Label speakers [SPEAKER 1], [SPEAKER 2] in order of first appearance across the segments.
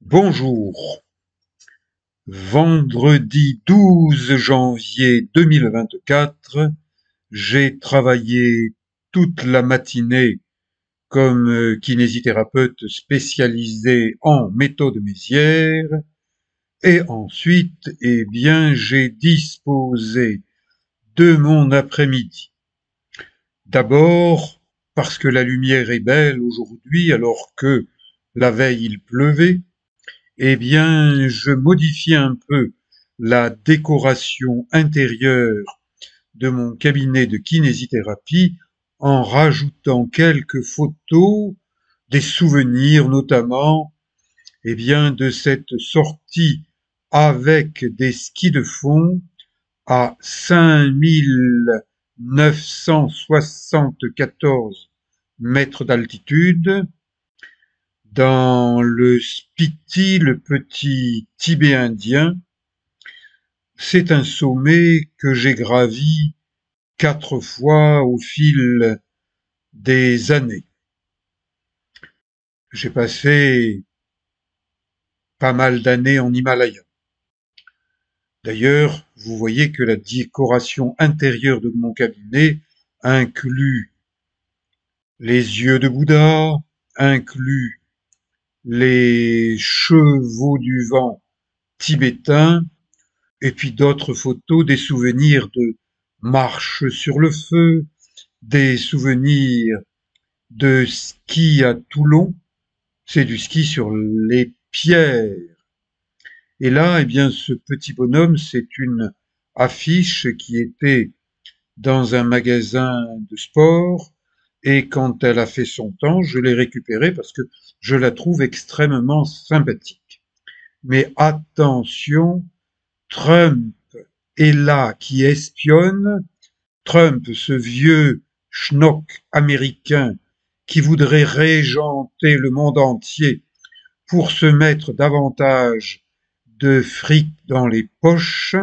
[SPEAKER 1] Bonjour, vendredi 12 janvier 2024, j'ai travaillé toute la matinée comme kinésithérapeute spécialisé en méthode Mézières et ensuite, j'ai disposé de mon après-midi. D'abord parce que la lumière est belle aujourd'hui alors que la veille il pleuvait. Je modifie un peu la décoration intérieure de mon cabinet de kinésithérapie en rajoutant quelques photos, des souvenirs notamment, de cette sortie avec des skis de fond à 5974 mètres d'altitude dans le Spiti, le petit Tibet indien. C'est un sommet que j'ai gravi 4 fois au fil des années. J'ai passé pas mal d'années en Himalaya. D'ailleurs, vous voyez que la décoration intérieure de mon cabinet inclut les yeux de Bouddha, inclut les chevaux du vent tibétains, et puis d'autres photos, des souvenirs de marche sur le feu, des souvenirs de ski à Toulon, c'est du ski sur les pierres. Et là, ce petit bonhomme, c'est une affiche qui était dans un magasin de sport, et quand elle a fait son temps, je l'ai récupérée parce que je la trouve extrêmement sympathique. Mais attention, Trump est là qui espionne. Trump, ce vieux schnock américain qui voudrait régenter le monde entier pour se mettre davantage de fric dans les poches,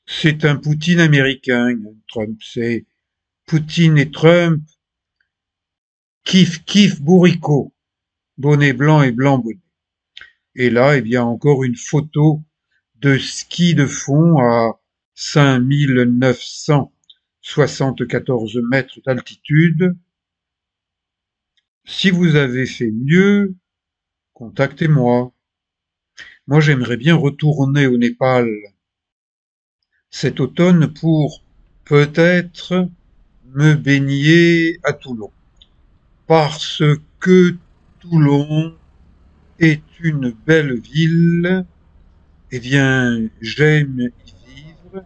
[SPEAKER 1] c'est un Poutine américain, Trump. C'est Poutine et Trump, kiff kiff bourricot, bonnet blanc et blanc bonnet. Et là, encore une photo de ski de fond à 5974 mètres d'altitude. Si vous avez fait mieux, contactez-moi. Moi, j'aimerais bien retourner au Népal cet automne pour peut-être me baigner à Toulon. Parce que Toulon est une belle ville. J'aime y vivre,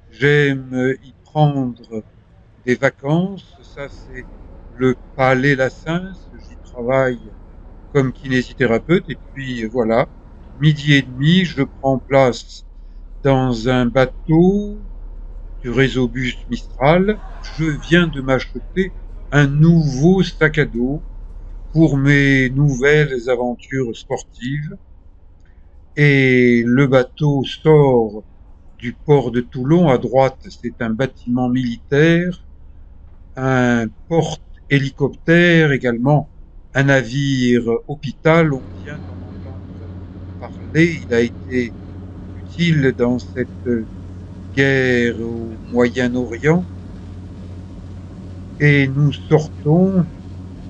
[SPEAKER 1] j'aime y prendre des vacances. Ça, c'est le Palais La J'y travaille comme kinésithérapeute. Et puis voilà, midi et demi, je prends place dans un bateau du réseau bus Mistral. Je viens de m'acheter un nouveau sac à dos pour mes nouvelles aventures sportives. Et le bateau sort du port de Toulon. À droite, c'est un bâtiment militaire, un porte-hélicoptère également, un navire hôpital. On vient d'en entendre parler. Il a été utile dans cette guerre au Moyen-Orient. Et nous sortons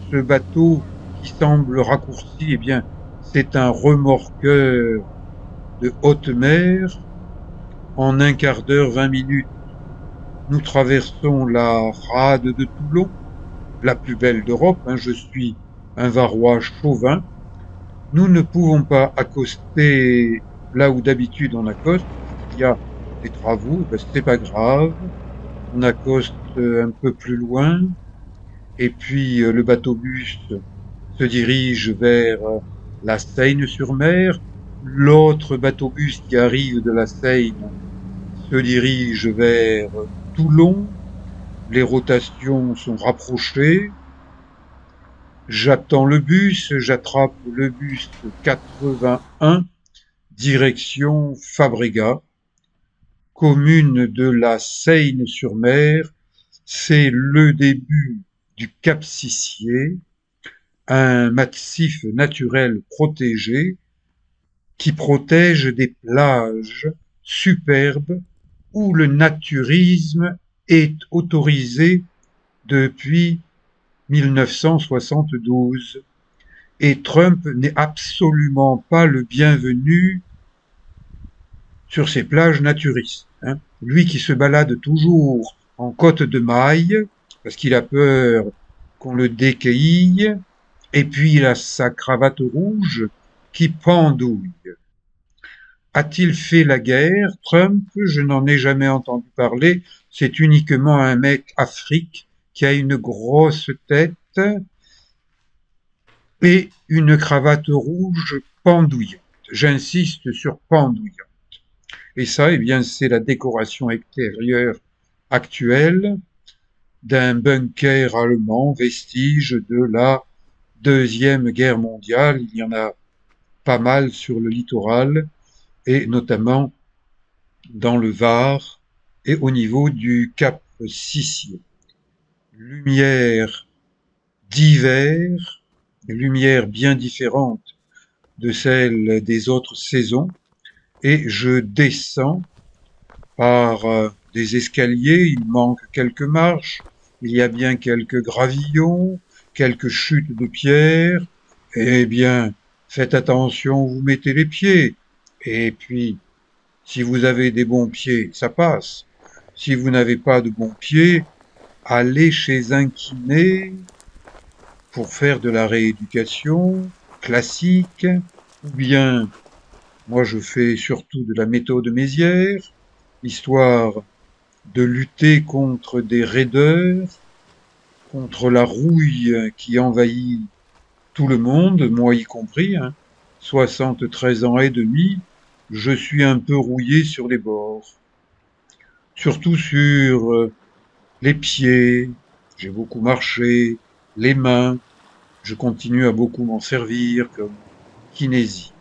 [SPEAKER 1] ce bateau qui semble raccourci. C'est un remorqueur de haute mer. En un quart d'heure, 20 minutes, nous traversons la rade de Toulon, la plus belle d'Europe. Je suis un Varois chauvin. Nous ne pouvons pas accoster là où d'habitude on accoste, puisqu'il y a des travaux. C'est pas grave. On accoste un peu plus loin. Et puis le bateau-bus se dirige vers la Seine-sur-Mer. L'autre bateau-bus qui arrive de la Seine se dirige vers Toulon. Les rotations sont rapprochées. J'attends le bus, j'attrape le bus 81, direction Fabregat, commune de la Seine-sur-Mer. C'est le début du Cap Sicier, un massif naturel protégé qui protège des plages superbes où le naturisme est autorisé depuis 1972. Et Trump n'est absolument pas le bienvenu sur ces plages naturistes. Hein. Lui qui se balade toujours en côte de maille, parce qu'il a peur qu'on le déquille, et puis il a sa cravate rouge qui pendouille. A-t-il fait la guerre, Trump? Je n'en ai jamais entendu parler. C'est uniquement un mec afrique qui a une grosse tête et une cravate rouge pendouillante. J'insiste sur pendouillante. Et ça, eh bien, c'est la décoration extérieure actuelle d'un bunker allemand, vestige de la Deuxième Guerre mondiale. Il y en a pas mal sur le littoral, et notamment dans le Var et au niveau du Cap Sicié. Lumière d'hiver, lumière bien différente de celle des autres saisons, et je descends par des escaliers, il manque quelques marches, il y a bien quelques gravillons, quelques chutes de pierre. Eh bien, faites attention où vous mettez les pieds. Et puis, si vous avez des bons pieds, ça passe. Si vous n'avez pas de bons pieds, allez chez un kiné pour faire de la rééducation classique, ou bien, moi je fais surtout de la méthode Mézières, histoire de lutter contre des raideurs, contre la rouille qui envahit tout le monde, moi y compris, hein. 73 ans et demi, je suis un peu rouillé sur les bords. Surtout sur les pieds, j'ai beaucoup marché, les mains, je continue à beaucoup m'en servir comme kinésie.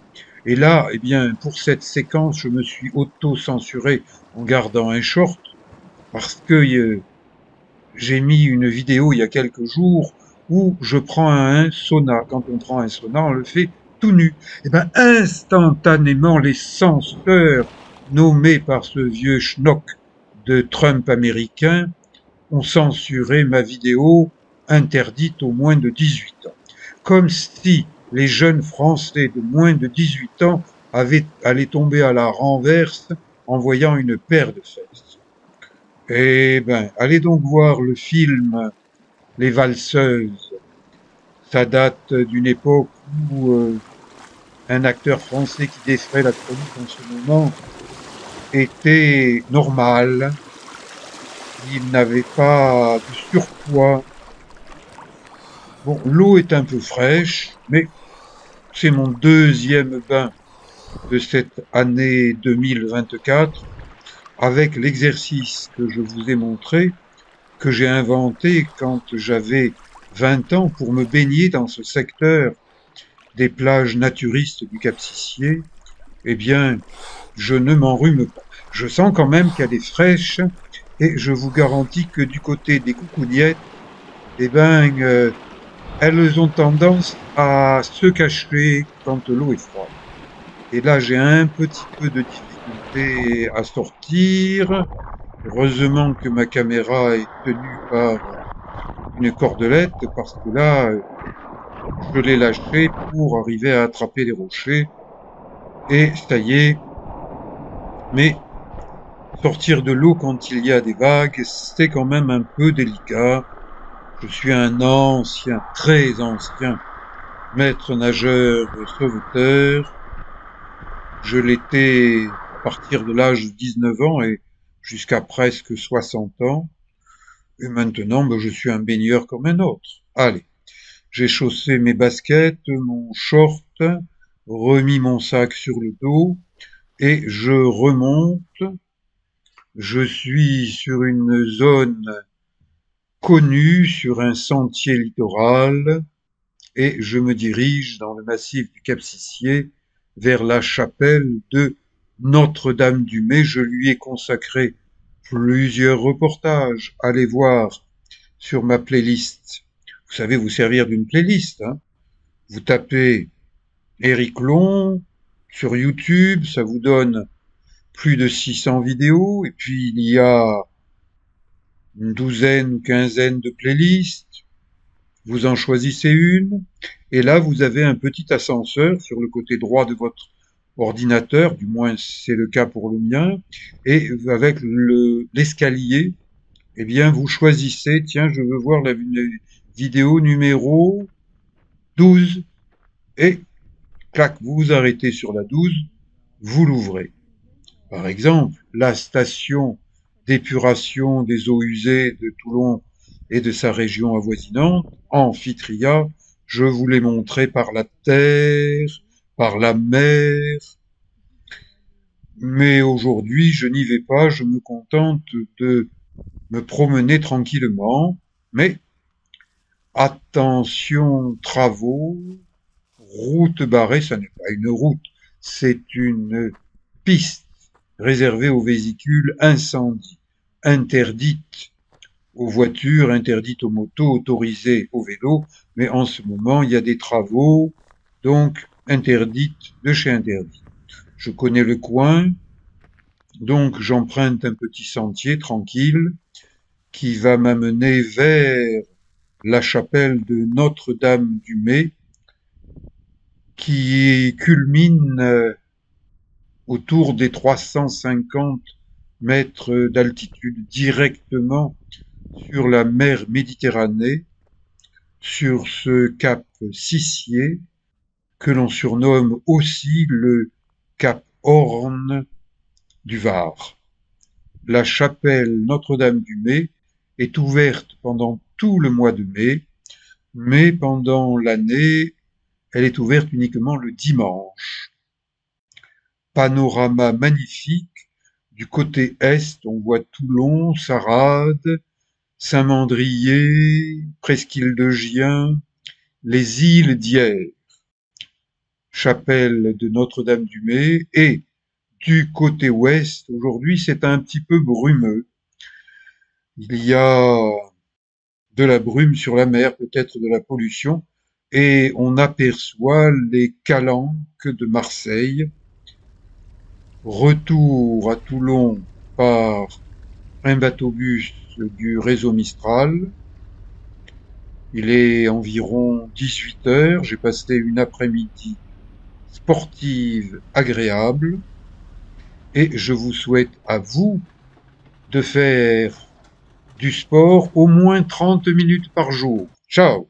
[SPEAKER 1] Et là, eh bien, pour cette séquence, je me suis auto-censuré en gardant un short parce que j'ai mis une vidéo il y a quelques jours où je prends un sauna. Quand on prend un sauna, on le fait tout nu. Et ben, instantanément, les censeurs nommés par ce vieux schnock de Trump américain ont censuré ma vidéo interdite aux moins de 18 ans. Comme si les jeunes Français de moins de 18 ans allaient tomber à la renverse en voyant une paire de fesses. Eh ben, allez donc voir le film Les Valseuses. Ça date d'une époque où un acteur français qui défrait la chronique en ce moment était normal. Il n'avait pas de surpoids. Bon, l'eau est un peu fraîche, mais c'est mon deuxième bain de cette année 2024 avec l'exercice que je vous ai montré, que j'ai inventé quand j'avais 20 ans pour me baigner dans ce secteur des plages naturistes du Cap Sicié. Eh bien, je ne m'enrhume pas. Je sens quand même qu'elle est fraîche et je vous garantis que du côté des coucougnettes, eh ben, elles ont tendance à se cacher quand l'eau est froide. Et là, j'ai un petit peu de difficulté à sortir. Heureusement que ma caméra est tenue par une cordelette parce que là, je l'ai lâchée pour arriver à attraper les rochers. Et ça y est. Mais sortir de l'eau quand il y a des vagues, c'est quand même un peu délicat. Je suis un ancien, très ancien maître nageur sauveteur. Je l'étais à partir de l'âge de 19 ans et jusqu'à presque 60 ans. Et maintenant, ben, je suis un baigneur comme un autre. Allez, j'ai chaussé mes baskets, mon short, remis mon sac sur le dos et je remonte. Je suis sur une zone connue, sur un sentier littoral et je me dirige dans le massif du Cap Sicié vers la chapelle de Notre-Dame-du-Mai. Je lui ai consacré plusieurs reportages. Allez voir sur ma playlist. Vous savez vous servir d'une playlist, hein. Vous tapez Éric Long sur YouTube, ça vous donne plus de 600 vidéos, et puis il y a une douzaine ou quinzaine de playlists. Vous en choisissez une, et là vous avez un petit ascenseur sur le côté droit de votre ordinateur, du moins c'est le cas pour le mien, et avec l'escalier, eh bien vous choisissez, tiens, je veux voir la vidéo numéro 12, et clac, vous vous arrêtez sur la 12, vous l'ouvrez. Par exemple, la station d'épuration des eaux usées de Toulon et de sa région avoisinante, Amphitria, je vous l'ai montré par la terre, par la mer, mais aujourd'hui je n'y vais pas, je me contente de me promener tranquillement, mais attention travaux, route barrée, ça n'est pas une route, c'est une piste réservée aux véhicules incendies, interdite aux voitures, interdite aux motos, autorisée aux vélos, mais en ce moment il y a des travaux, donc interdite de chez interdit. Je connais le coin, donc j'emprunte un petit sentier tranquille qui va m'amener vers la chapelle de Notre-Dame-du-Mai, qui culmine autour des 350 mètres d'altitude directement sur la mer Méditerranée, sur ce cap Sissier, que l'on surnomme aussi le cap Horn du Var. La chapelle Notre-Dame-du-Mai est ouverte pendant tout le mois de mai, mais pendant l'année, elle est ouverte uniquement le dimanche. Panorama magnifique. Du côté est, on voit Toulon, Sarade, Saint-Mandrier, Presqu'île de Gien, les îles d'Hyères, chapelle de Notre-Dame-du-Mai, et du côté ouest, aujourd'hui, c'est un petit peu brumeux. Il y a de la brume sur la mer, peut-être de la pollution, et on aperçoit les calanques de Marseille. Retour à Toulon par un bateau-bus du réseau Mistral. Il est environ 18 heures. J'ai passé une après-midi sportive agréable et je vous souhaite à vous de faire du sport au moins 30 minutes par jour. Ciao!